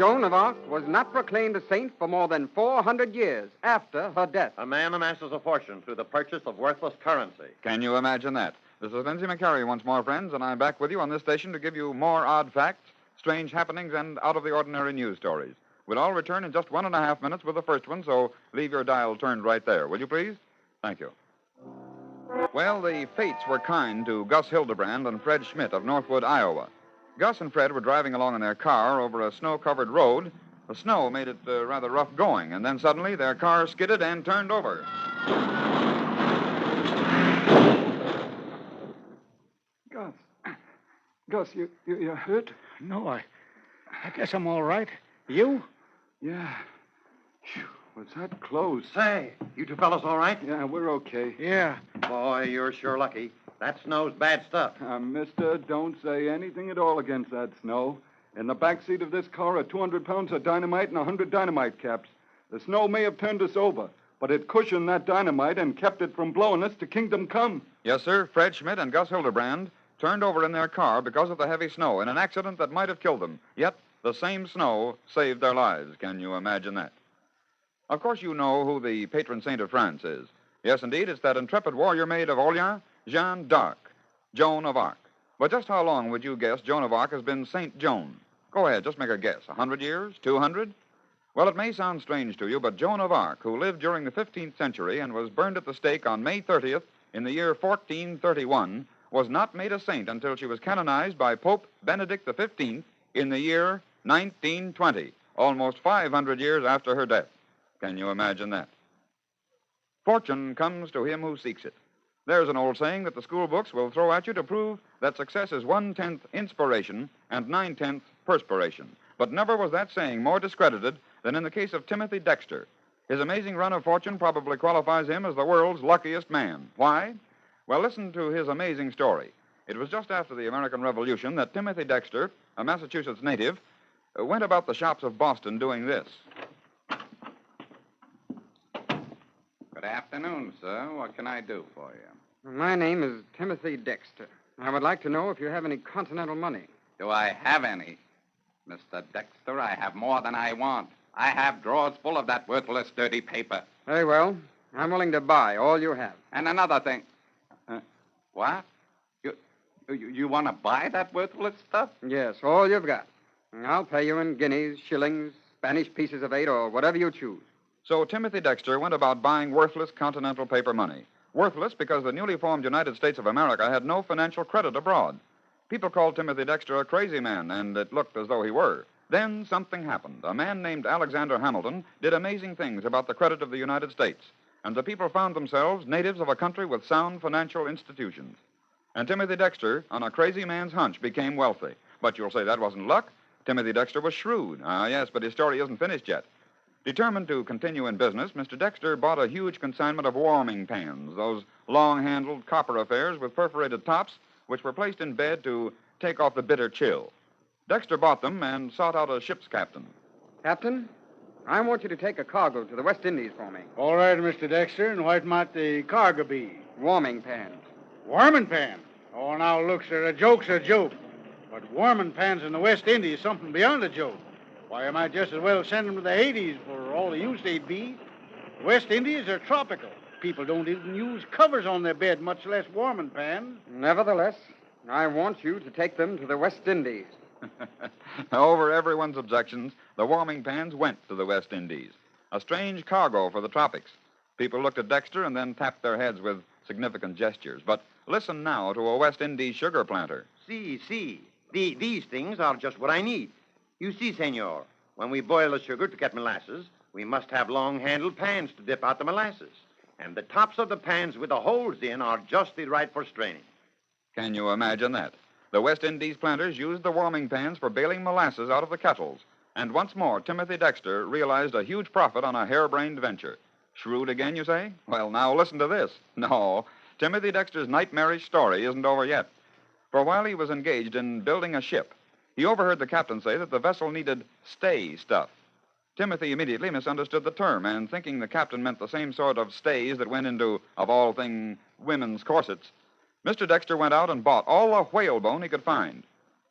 Joan of Arc was not proclaimed a saint for more than 400 years after her death. A man amasses a fortune through the purchase of worthless currency. Can you imagine that? This is Lindsay McCary once more, friends, and I'm back with you on this station to give you more odd facts, strange happenings, and out-of-the-ordinary news stories. We'll all return in just 1.5 minutes with the first one, so leave your dial turned right there, will you please? Thank you. Well, the fates were kind to Gus Hildebrand and Fred Schmidt of Northwood, Iowa. Gus and Fred were driving along in their car over a snow-covered road. The snow made it rather rough going, and then suddenly their car skidded and turned over. Gus, you hurt? No, I guess I'm all right. You? Yeah. Phew, was that close? Say, you two fellas all right? Yeah, we're okay. Yeah. Boy, you're sure lucky. That snow's bad stuff. Mister, don't say anything at all against that snow. In the back seat of this car are 200 pounds of dynamite and 100 dynamite caps. The snow may have turned us over, but it cushioned that dynamite and kept it from blowing us to kingdom come. Yes, sir, Fred Schmidt and Gus Hildebrand turned over in their car because of the heavy snow in an accident that might have killed them. Yet, the same snow saved their lives. Can you imagine that? Of course, you know who the patron saint of France is. Yes, indeed, it's that intrepid warrior maid of Orleans, Jeanne d'Arc, Joan of Arc. But just how long would you guess Joan of Arc has been Saint Joan? Go ahead, just make a guess. 100 years? 200? Well, it may sound strange to you, but Joan of Arc, who lived during the 15th century and was burned at the stake on May 30th in the year 1431, was not made a saint until she was canonized by Pope Benedict XV in the year 1920, almost 500 years after her death. Can you imagine that? Fortune comes to him who seeks it. There's an old saying that the school books will throw at you to prove that success is 1/10 inspiration and 9/10 perspiration. But never was that saying more discredited than in the case of Timothy Dexter. His amazing run of fortune probably qualifies him as the world's luckiest man. Why? Well, listen to his amazing story. It was just after the American Revolution that Timothy Dexter, a Massachusetts native, went about the shops of Boston doing this. Good afternoon, sir. What can I do for you? My name is Timothy Dexter. I would like to know if you have any continental money. Do I have any? Mr. Dexter, I have more than I want. I have drawers full of that worthless, dirty paper. Very well. I'm willing to buy all you have. And another thing. What? You want to buy that worthless stuff? Yes, all you've got. I'll pay you in guineas, shillings, Spanish pieces of 8, or whatever you choose. So Timothy Dexter went about buying worthless continental paper money. Worthless because the newly formed United States of America had no financial credit abroad. People called Timothy Dexter a crazy man, and it looked as though he were. Then something happened. A man named Alexander Hamilton did amazing things about the credit of the United States, and the people found themselves natives of a country with sound financial institutions. And Timothy Dexter, on a crazy man's hunch, became wealthy. But you'll say that wasn't luck. Timothy Dexter was shrewd. Yes, but his story isn't finished yet. Determined to continue in business, Mr. Dexter bought a huge consignment of warming pans, those long-handled copper affairs with perforated tops, which were placed in bed to take off the bitter chill. Dexter bought them and sought out a ship's captain. Captain, I want you to take a cargo to the West Indies for me. All right, Mr. Dexter, and what might the cargo be? Warming pans. Warming pan? Oh, now, look, sir, a joke's a joke. But warming pans in the West Indies is something beyond a joke. Why, I might just as well send them to the Hades for all the use they'd be. The West Indies are tropical. People don't even use covers on their bed, much less warming pans. Nevertheless, I want you to take them to the West Indies. Over everyone's objections, the warming pans went to the West Indies. A strange cargo for the tropics. People looked at Dexter and then tapped their heads with significant gestures. But listen now to a West Indies sugar planter. See. These things are just what I need. You see, senor, when we boil the sugar to get molasses, we must have long-handled pans to dip out the molasses. And the tops of the pans with the holes in are just right for straining. Can you imagine that? The West Indies planters used the warming pans for bailing molasses out of the kettles. And once more, Timothy Dexter realized a huge profit on a harebrained venture. Shrewd again, you say? Well, now listen to this. No, Timothy Dexter's nightmarish story isn't over yet. For while he was engaged in building a ship, he overheard the captain say that the vessel needed stay stuff. Timothy immediately misunderstood the term, and thinking the captain meant the same sort of stays that went into, of all things, women's corsets, Mr. Dexter went out and bought all the whalebone he could find.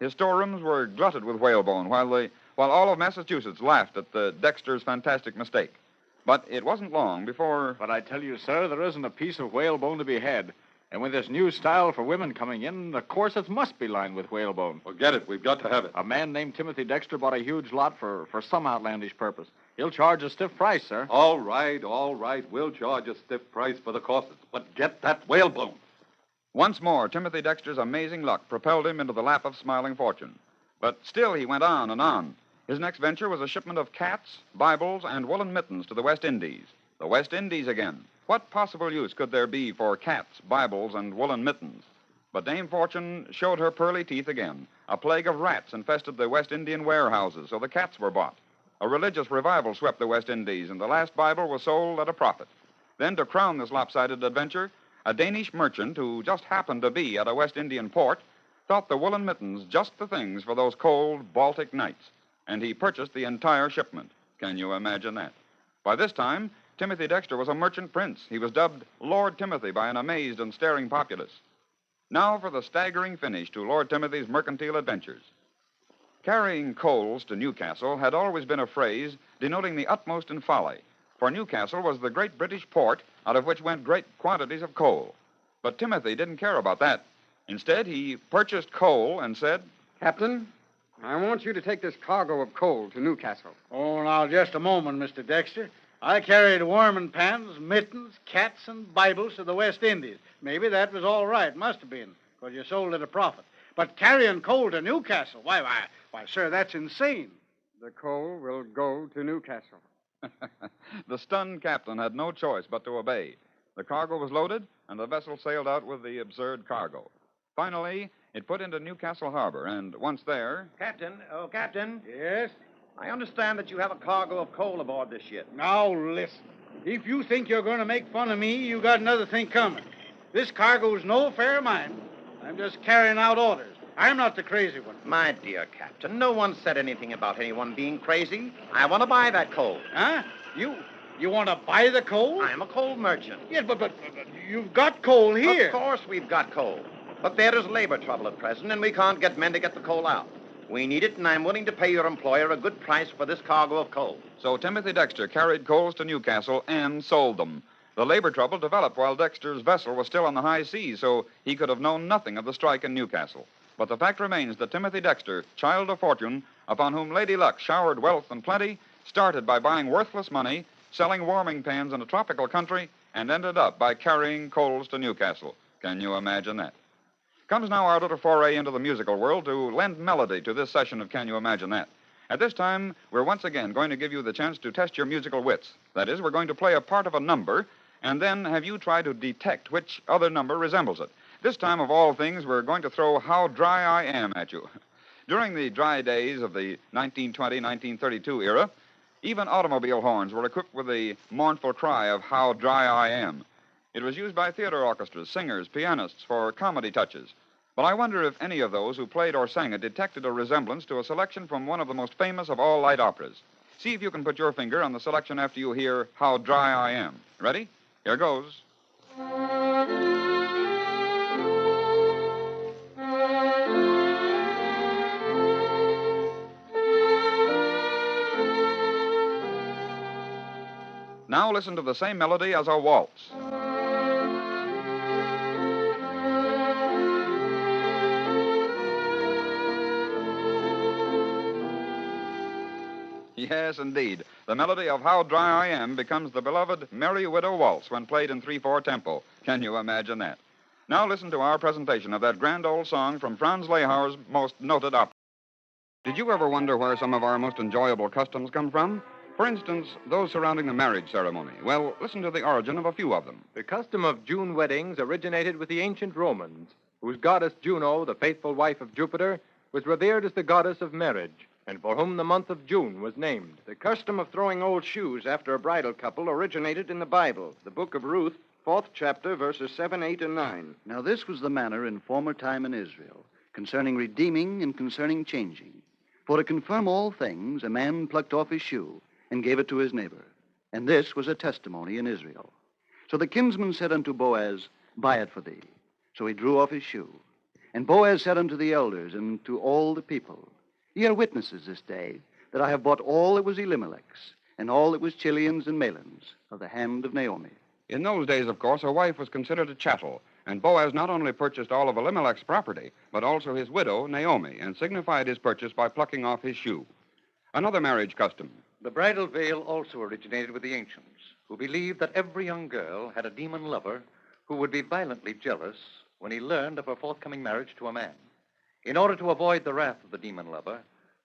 His storerooms were glutted with whalebone, while the while all of Massachusetts laughed at the Dexter's fantastic mistake. But it wasn't long before... But I tell you, sir, there isn't a piece of whalebone to be had. And with this new style for women coming in, the corsets must be lined with whalebone. Forget it. We've got to have it. A man named Timothy Dexter bought a huge lot for some outlandish purpose. He'll charge a stiff price, sir. All right. We'll charge a stiff price for the corsets. But get that whalebone. Once more, Timothy Dexter's amazing luck propelled him into the lap of smiling fortune. But still he went on and on. His next venture was a shipment of cats, Bibles, and woolen mittens to the West Indies. The West Indies again. What possible use could there be for cats, Bibles, and woolen mittens? But Dame Fortune showed her pearly teeth again. A plague of rats infested the West Indian warehouses, so the cats were bought. A religious revival swept the West Indies, and the last Bible was sold at a profit. Then, to crown this lopsided adventure, a Danish merchant who just happened to be at a West Indian port thought the woolen mittens just the things for those cold Baltic nights, and he purchased the entire shipment. Can you imagine that? By this time, Timothy Dexter was a merchant prince. He was dubbed Lord Timothy by an amazed and staring populace. Now for the staggering finish to Lord Timothy's mercantile adventures. Carrying coals to Newcastle had always been a phrase denoting the utmost in folly, for Newcastle was the great British port out of which went great quantities of coal. But Timothy didn't care about that. Instead, he purchased coal and said, Captain, I want you to take this cargo of coal to Newcastle. Oh, now, just a moment, Mr. Dexter. I carried warming pans, mittens, cats, and Bibles to the West Indies. Maybe that was all right. Must have been, because you sold at a profit. But carrying coal to Newcastle, why, sir, that's insane. The coal will go to Newcastle. The stunned captain had no choice but to obey. The cargo was loaded, and the vessel sailed out with the absurd cargo. Finally, it put into Newcastle Harbor, and once there... Captain. Yes? I understand that you have a cargo of coal aboard this ship. Now, listen. If you think you're going to make fun of me, you got another thing coming. This cargo's no affair of mine. I'm just carrying out orders. I'm not the crazy one. My dear Captain, no one said anything about anyone being crazy. I want to buy that coal. Huh? You want to buy the coal? I'm a coal merchant. Yes, but you've got coal here. Of course we've got coal. But there is labor trouble at present, and we can't get men to get the coal out. We need it, and I'm willing to pay your employer a good price for this cargo of coal. So Timothy Dexter carried coals to Newcastle and sold them. The labor trouble developed while Dexter's vessel was still on the high seas, so he could have known nothing of the strike in Newcastle. But the fact remains that Timothy Dexter, child of fortune, upon whom Lady Luck showered wealth and plenty, started by buying worthless money, selling warming pans in a tropical country, and ended up by carrying coals to Newcastle. Can you imagine that? Comes now our little foray into the musical world to lend melody to this session of Can You Imagine That? At this time, we're once again going to give you the chance to test your musical wits. That is, we're going to play a part of a number and then have you try to detect which other number resembles it. This time, of all things, we're going to throw How Dry I Am at you. During the dry days of the 1920-1932 era, even automobile horns were equipped with the mournful cry of How Dry I Am. It was used by theater orchestras, singers, pianists for comedy touches. But I wonder if any of those who played or sang it detected a resemblance to a selection from one of the most famous of all light operas. See if you can put your finger on the selection after you hear How Dry I Am. Ready? Here goes. Now listen to the same melody as a waltz. Yes, indeed. The melody of How Dry I Am becomes the beloved Merry Widow Waltz when played in 3/4 tempo. Can you imagine that? Now listen to our presentation of that grand old song from Franz Lehauer's most noted opera. Did you ever wonder where some of our most enjoyable customs come from? For instance, those surrounding the marriage ceremony. Well, listen to the origin of a few of them. The custom of June weddings originated with the ancient Romans, whose goddess Juno, the faithful wife of Jupiter, was revered as the goddess of marriage, and for whom the month of June was named. The custom of throwing old shoes after a bridal couple originated in the Bible, the book of Ruth, 4th chapter, verses 7, 8, and 9. Now this was the manner in former time in Israel, concerning redeeming and concerning changing. For to confirm all things, a man plucked off his shoe and gave it to his neighbor. And this was a testimony in Israel. So the kinsman said unto Boaz, Buy it for thee. So he drew off his shoe. And Boaz said unto the elders and to all the people, Ye are witnesses this day, that that I have bought all that was Elimelech's and all that was Chilian's and Mahlon's of the hand of Naomi. In those days, of course, a wife was considered a chattel, and Boaz not only purchased all of Elimelech's property, but also his widow, Naomi, and signified his purchase by plucking off his shoe. Another marriage custom. The bridal veil also originated with the ancients, who believed that every young girl had a demon lover who would be violently jealous when he learned of her forthcoming marriage to a man. In order to avoid the wrath of the demon lover,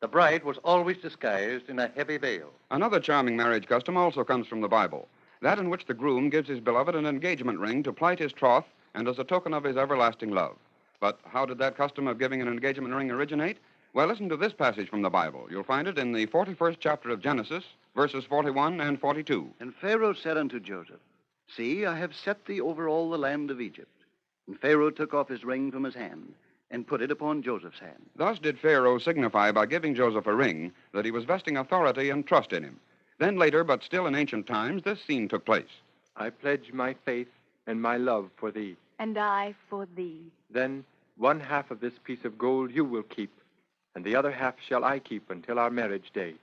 the bride was always disguised in a heavy veil. Another charming marriage custom also comes from the Bible, that in which the groom gives his beloved an engagement ring to plight his troth and as a token of his everlasting love. But how did that custom of giving an engagement ring originate? Well, listen to this passage from the Bible. You'll find it in the 41st chapter of Genesis, verses 41 and 42. And Pharaoh said unto Joseph, See, I have set thee over all the land of Egypt. And Pharaoh took off his ring from his hand and put it upon Joseph's hand. Thus did Pharaoh signify by giving Joseph a ring that he was vesting authority and trust in him. Then later, but still in ancient times, this scene took place. I pledge my faith and my love for thee. And I for thee. Then 1/2 of this piece of gold you will keep, and the other half shall I keep until our marriage day.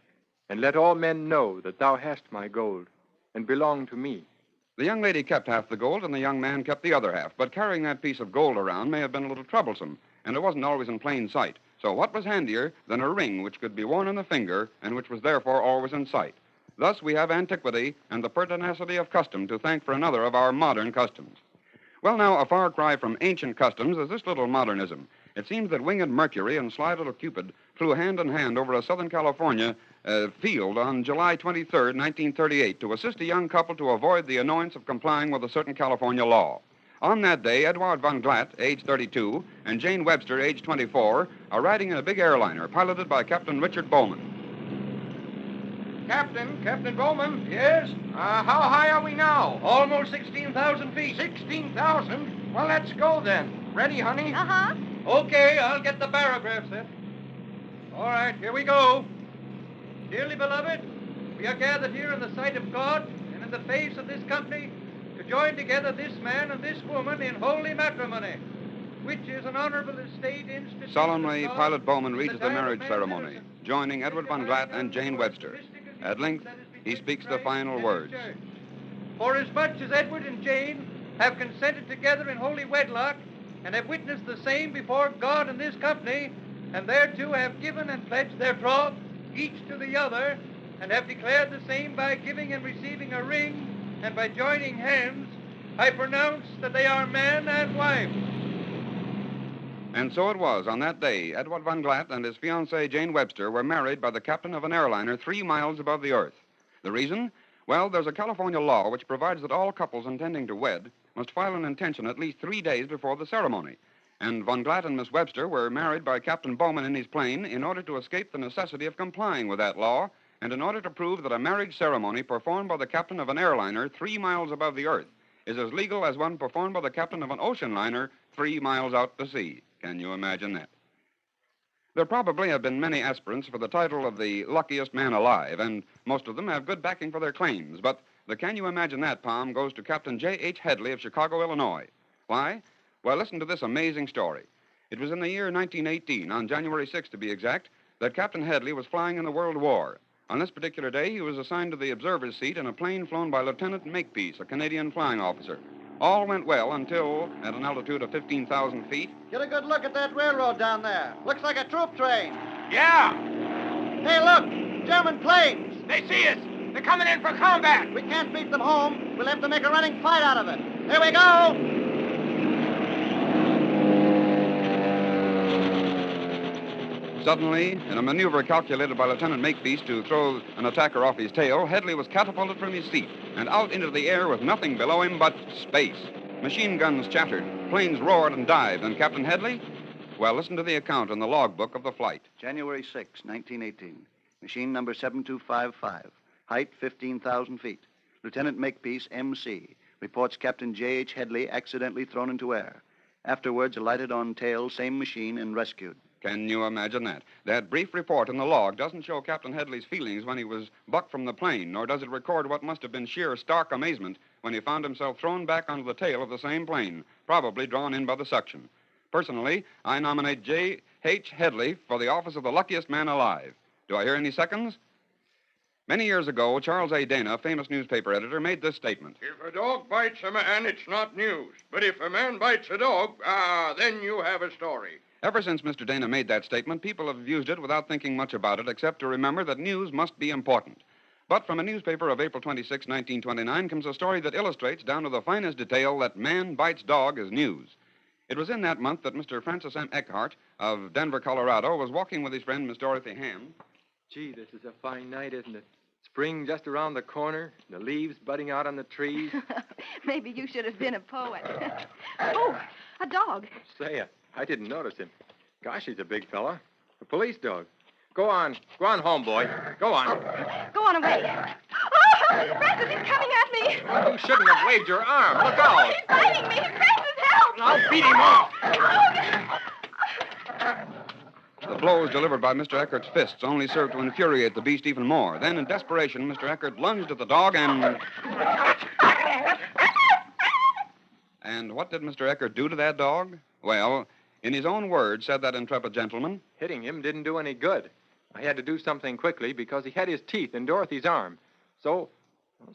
And let all men know that thou hast my gold, and belong to me. The young lady kept half the gold, and the young man kept the other half. But carrying that piece of gold around may have been a little troublesome, and it wasn't always in plain sight. So what was handier than a ring which could be worn on the finger, and which was therefore always in sight? Thus we have antiquity and the pertinacity of custom to thank for another of our modern customs. Well, now, a far cry from ancient customs is this little modernism. It seems that winged Mercury and sly little Cupid flew hand in hand over a Southern California field on July 23rd, 1938, to assist a young couple to avoid the annoyance of complying with a certain California law. On that day, Edward Van Glatt, age 32, and Jane Webster, age 24, are riding in a big airliner piloted by Captain Richard Bowman. Captain Bowman. Yes? How high are we now? Almost 16,000 feet. 16,000? Well, let's go then. Ready, honey? Uh-huh. Okay, I'll get the barograph set. All right, here we go. Dearly beloved, we are gathered here in the sight of God and in the face of this company to join together this man and this woman in holy matrimony, which is an honorable estate instituted. Solemnly, Pilot Bowman reads the marriage ceremony, joining Edward Van Glatt and Jane Webster. At length, he speaks the final words. For as much as Edward and Jane have consented together in holy wedlock and have witnessed the same before God and this company, and thereto have given and pledged their troth, each to the other, and have declared the same by giving and receiving a ring, and by joining hands, I pronounce that they are man and wife. And so it was. On that day, Edward Van Glatt and his fiancée, Jane Webster, were married by the captain of an airliner 3 miles above the earth. The reason? Well, there's a California law which provides that all couples intending to wed must file an intention at least 3 days before the ceremony. And Van Glatt and Miss Webster were married by Captain Bowman in his plane in order to escape the necessity of complying with that law, and in order to prove that a marriage ceremony performed by the captain of an airliner 3 miles above the earth is as legal as one performed by the captain of an ocean liner 3 miles out to sea. Can you imagine that? There probably have been many aspirants for the title of the luckiest man alive, and most of them have good backing for their claims. But the Can You Imagine That palm goes to Captain J.H. Headley of Chicago, Illinois. Why? Well, listen to this amazing story. It was in the year 1918, on January 6th to be exact, that Captain Headley was flying in the World War. On this particular day, he was assigned to the observer's seat in a plane flown by Lieutenant Makepeace, a Canadian flying officer. All went well until, at an altitude of 15,000 feet... Get a good look at that railroad down there. Looks like a troop train. Yeah! Hey, look! German planes! They see us! They're coming in for combat! We can't beat them home. We'll have to make a running fight out of it. Here we go! Suddenly, in a maneuver calculated by Lieutenant Makepeace to throw an attacker off his tail, Headley was catapulted from his seat and out into the air with nothing below him but space. Machine guns chattered, planes roared and dived, and Captain Headley? Well, listen to the account in the logbook of the flight. January 6, 1918. Machine number 7255. Height 15,000 feet. Lieutenant Makepeace, M.C. Reports Captain J.H. Headley accidentally thrown into air. Afterwards alighted on tail, same machine, and rescued. Can you imagine that? That brief report in the log doesn't show Captain Headley's feelings when he was bucked from the plane, nor does it record what must have been sheer stark amazement when he found himself thrown back onto the tail of the same plane, probably drawn in by the suction. Personally, I nominate J.H. Headley for the office of the luckiest man alive. Do I hear any seconds? Many years ago, Charles A. Dana, famous newspaper editor, made this statement. If a dog bites a man, it's not news. But if a man bites a dog, then you have a story. Ever since Mr. Dana made that statement, people have used it without thinking much about it, except to remember that news must be important. But from a newspaper of April 26, 1929, comes a story that illustrates down to the finest detail that man bites dog is news. It was in that month that Mr. Francis M. Eckhart of Denver, Colorado, was walking with his friend, Miss Dorothy Ham. Gee, this is a fine night, isn't it? Spring just around the corner, the leaves budding out on the trees. Maybe you should have been a poet. Oh, a dog. Say, I didn't notice him. Gosh, he's a big fella. A police dog. Go on home, boy. Go on. Go on away. Oh, Francis, he's coming at me. Well, you shouldn't have waved your arm. Look out. He's biting me. Francis, help. I'll beat him off. The blows delivered by Mr. Eckert's fists only served to infuriate the beast even more. Then, in desperation, Mr. Eckert lunged at the dog and... And what did Mr. Eckert do to that dog? Well, in his own words, said that intrepid gentleman. Hitting him didn't do any good. I had to do something quickly because he had his teeth in Dorothy's arm. So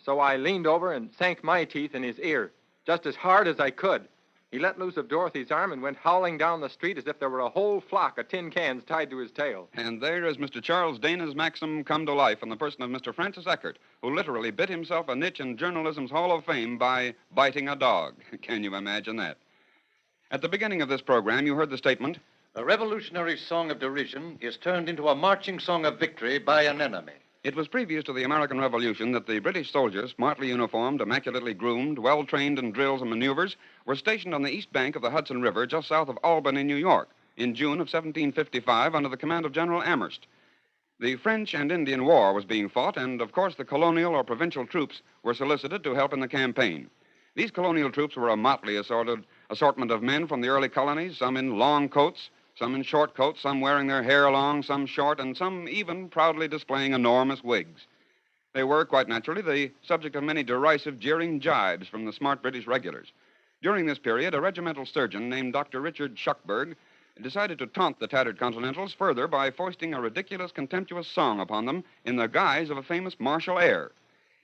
I leaned over and sank my teeth in his ear, just as hard as I could. He let loose of Dorothy's arm and went howling down the street as if there were a whole flock of tin cans tied to his tail. And there is Mr. Charles Dana's maxim come to life in the person of Mr. Francis Eckert, who literally bit himself a niche in journalism's Hall of Fame by biting a dog. Can you imagine that? At the beginning of this program, you heard the statement, "A revolutionary song of derision is turned into a marching song of victory by an enemy." It was previous to the American Revolution that the British soldiers, smartly uniformed, immaculately groomed, well-trained in drills and maneuvers, were stationed on the east bank of the Hudson River just south of Albany, New York, in June of 1755 under the command of General Amherst. The French and Indian War was being fought, and, of course, the colonial or provincial troops were solicited to help in the campaign. These colonial troops were a motley assortment of men from the early colonies, some in long coats, some in short coats, some wearing their hair long, some short, and some even proudly displaying enormous wigs. They were, quite naturally, the subject of many derisive, jeering jibes from the smart British regulars. During this period, a regimental surgeon named Dr. Richard Shuckburgh decided to taunt the tattered Continentals further by foisting a ridiculous, contemptuous song upon them in the guise of a famous martial air.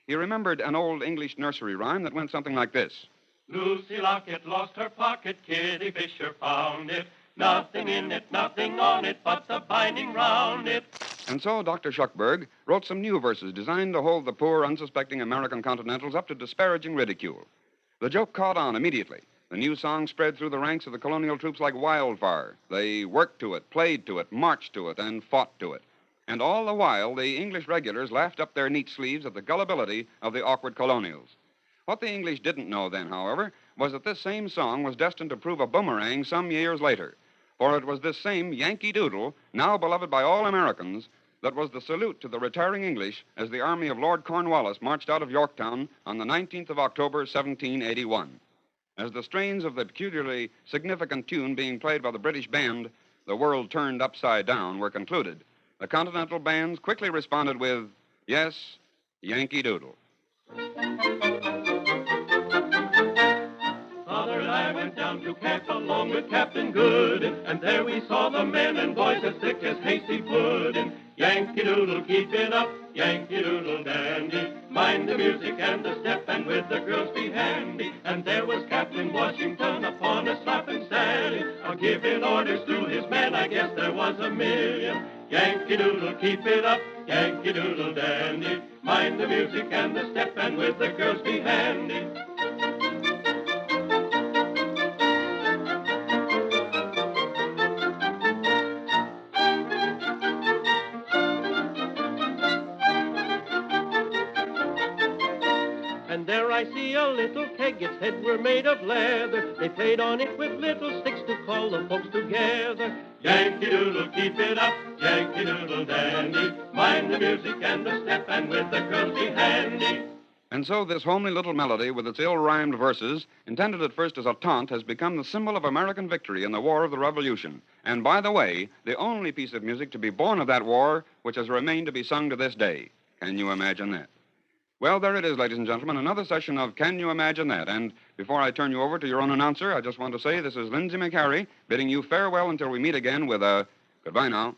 He remembered an old English nursery rhyme that went something like this. Lucy Lockett lost her pocket, Kitty Fisher found it. Nothing in it, nothing on it, but the binding round it. And so Dr. Shuckburgh wrote some new verses designed to hold the poor, unsuspecting American Continentals up to disparaging ridicule. The joke caught on immediately. The new song spread through the ranks of the colonial troops like wildfire. They worked to it, played to it, marched to it, and fought to it. And all the while, the English regulars laughed up their neat sleeves at the gullibility of the awkward colonials. What the English didn't know then, however, was that this same song was destined to prove a boomerang some years later. For it was this same Yankee Doodle, now beloved by all Americans, that was the salute to the retiring English as the army of Lord Cornwallis marched out of Yorktown on the 19th of October, 1781. As the strains of the peculiarly significant tune being played by the British band, "The World Turned Upside Down," were concluded, the Continental bands quickly responded with, yes, Yankee Doodle. Father and I went down to camp along with Captain Good, and there we saw the men and boys as thick as hasty pudding. Yankee Doodle, keep it up, Yankee Doodle dandy. Mind the music and the step, and with the girls be handy. And there was Captain Washington upon a slapping stallion, giving orders to his men. I guess there was a million. Yankee Doodle, keep it up, Yankee Doodle dandy. Mind the music and the step, and with the girls be handy. And there I see a little keg, its head were made of leather. They played on it with little sticks to call the folks together. Yankee Doodle, keep it up, Yankee Doodle dandy. Mind the music and the step, and with the girls be handy. And so this homely little melody with its ill-rhymed verses, intended at first as a taunt, has become the symbol of American victory in the War of the Revolution. And by the way, the only piece of music to be born of that war which has remained to be sung to this day. Can you imagine that? Well, there it is, ladies and gentlemen, another session of Can You Imagine That? And before I turn you over to your own announcer, I just want to say this is Lindsay McHarry bidding you farewell until we meet again with a goodbye now.